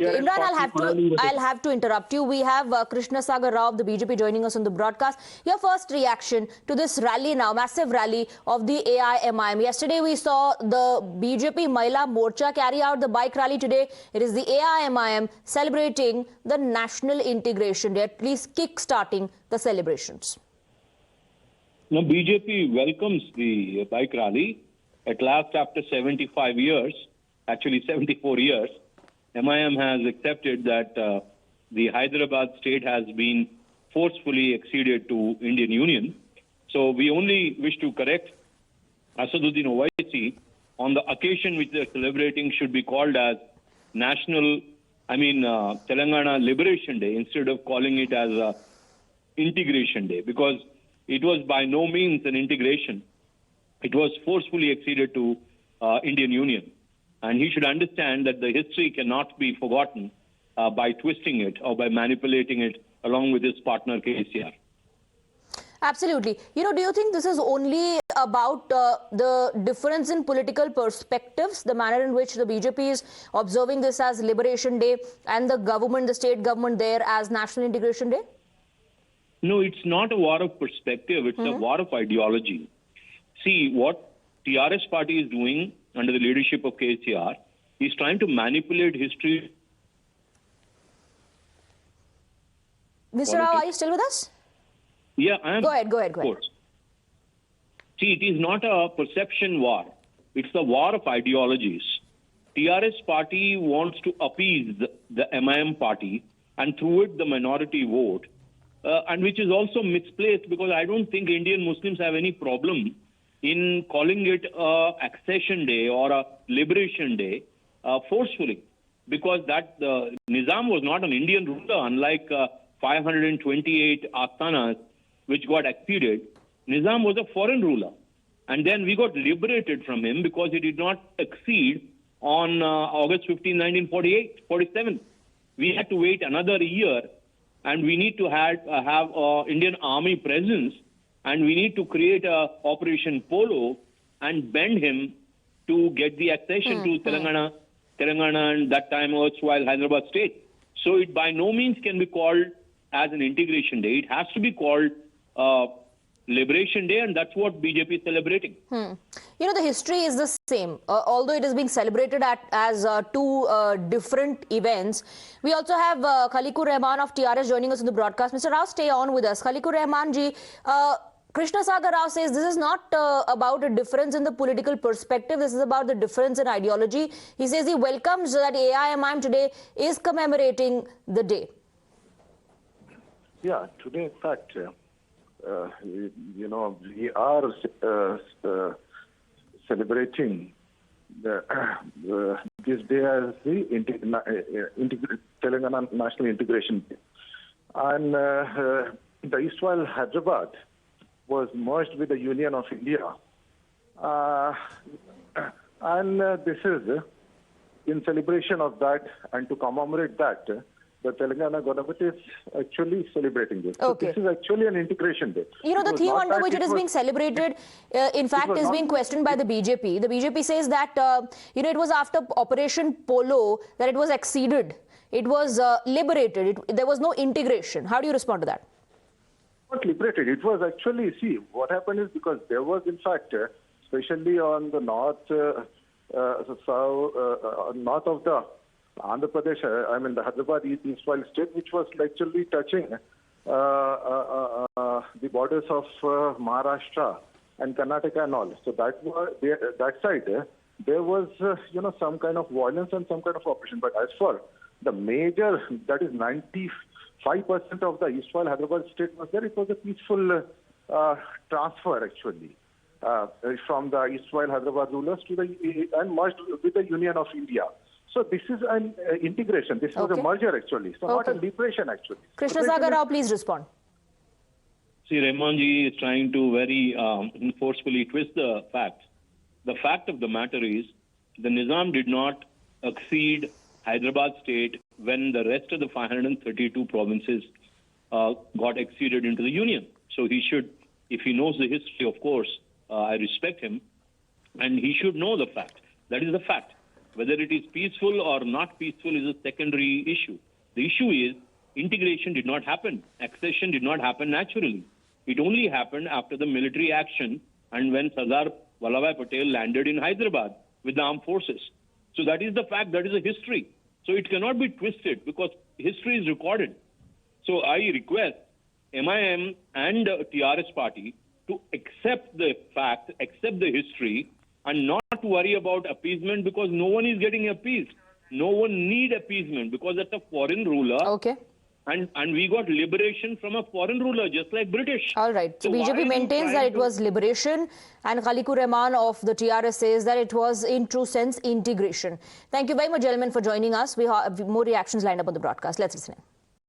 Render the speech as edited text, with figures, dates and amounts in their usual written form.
Imran, I'll have to interrupt you. We have Krishna Sagar Rao of the BJP joining us on the broadcast. Your first reaction to this rally now, massive rally of the AIMIM. Yesterday we saw the BJP Mahila Morcha carry out the bike rally. Today it is the AIMIM celebrating the National Integration Day, at least kick-starting the celebrations. Now, BJP welcomes the bike rally. At last, after 75 years, actually 74 years, MIM has accepted that the Hyderabad state has been forcefully acceded to Indian Union. So we only wish to correct Asaduddin Owaisi on the occasion which they're celebrating should be called as Telangana Liberation Day instead of calling it as a Integration Day, because it was by no means an integration. It was forcefully acceded to Indian Union. And he should understand that the history cannot be forgotten by twisting it or by manipulating it along with his partner KCR. Absolutely. Do you think this is only about the difference in political perspectives, the manner in which the BJP is observing this as Liberation Day and the government, the state government there as National Integration Day? No, it's not a war of perspective. It's a war of ideology. See, what TRS party is doing under the leadership of KCR is trying to manipulate history. Mr. Rao, are you still with us? Yeah, I am. Go ahead. Of course. See, it is not a perception war. It's a war of ideologies. TRS party wants to appease the MIM party and through it the minority vote, and which is also misplaced because I don't think Indian Muslims have any problem in calling it a accession day or a liberation day forcefully, because that Nizam was not an Indian ruler, unlike 528 Astanas which got acceded. Nizam was a foreign ruler, and then we got liberated from him because he did not accede on August 15, 1947. We had to wait another year, and we need to have Indian army presence. And we need to create a Operation Polo and bend him to get the accession to Telangana and that time erstwhile Hyderabad state. So it by no means can be called as an integration day. It has to be called Liberation Day, and that's what BJP is celebrating. The history is the same. Although it is being celebrated as two different events. We also have Khalikur Rahman of TRS joining us in the broadcast. Mr. Rao, stay on with us. Khalikur Rahman ji, Krishna Sagar Rao says this is not about a difference in the political perspective. This is about the difference in ideology. He says he welcomes that AIMIM today is commemorating the day. Yeah, today, in fact, we are celebrating this day as the Telangana National Integration Day. And the Eastwhile Hyderabad was merged with the Union of India. And this is in celebration of that and to commemorate that, the Telangana government is actually celebrating this. Okay. So this is actually an integration day. The theme under which it is being celebrated, in fact, is being questioned by the BJP. The BJP says that, it was after Operation Polo that it was acceded. It was liberated. There was no integration. How do you respond to that? Not liberated. It was actually, see, what happened is because there was, in fact, especially on the north of the Andhra Pradesh, the Hyderabad Eastwhile state, which was actually touching the borders of Maharashtra and Karnataka and all. So that side, there was, some kind of violence and some kind of operation. But as for the major, that is 95% of the Eastwhile Hyderabad state was there. It was a peaceful transfer, actually, from the Eastwhile Hyderabad rulers to and merged with the Union of India. So this is an integration. This was a merger, actually. So not a liberation, actually. Krishna Sagar Rao, please respond. See, Rahmanji is trying to very forcefully twist the facts. The fact of the matter is the Nizam did not accede Hyderabad state when the rest of the 532 provinces got acceded into the union. So he should, if he knows the history, of course, I respect him, and he should know the fact. That is the fact. Whether it is peaceful or not peaceful is a secondary issue. The issue is integration did not happen. Accession did not happen naturally. It only happened after the military action and when Sardar Vallabhbhai Patel landed in Hyderabad with the armed forces. So that is the fact, that is a history. So it cannot be twisted because history is recorded. So I request MIM and TRS party to accept the fact, accept the history, and not worry about appeasement because no one is getting appeased. No one need appeasement because that's a foreign ruler. Okay. And we got liberation from a foreign ruler, just like British. All right. So why are BJP you maintains that trying it was liberation, and Khalikur Rahman of the TRS says that it was, in true sense, integration. Thank you very much, gentlemen, for joining us. We have more reactions lined up on the broadcast. Let's listen in.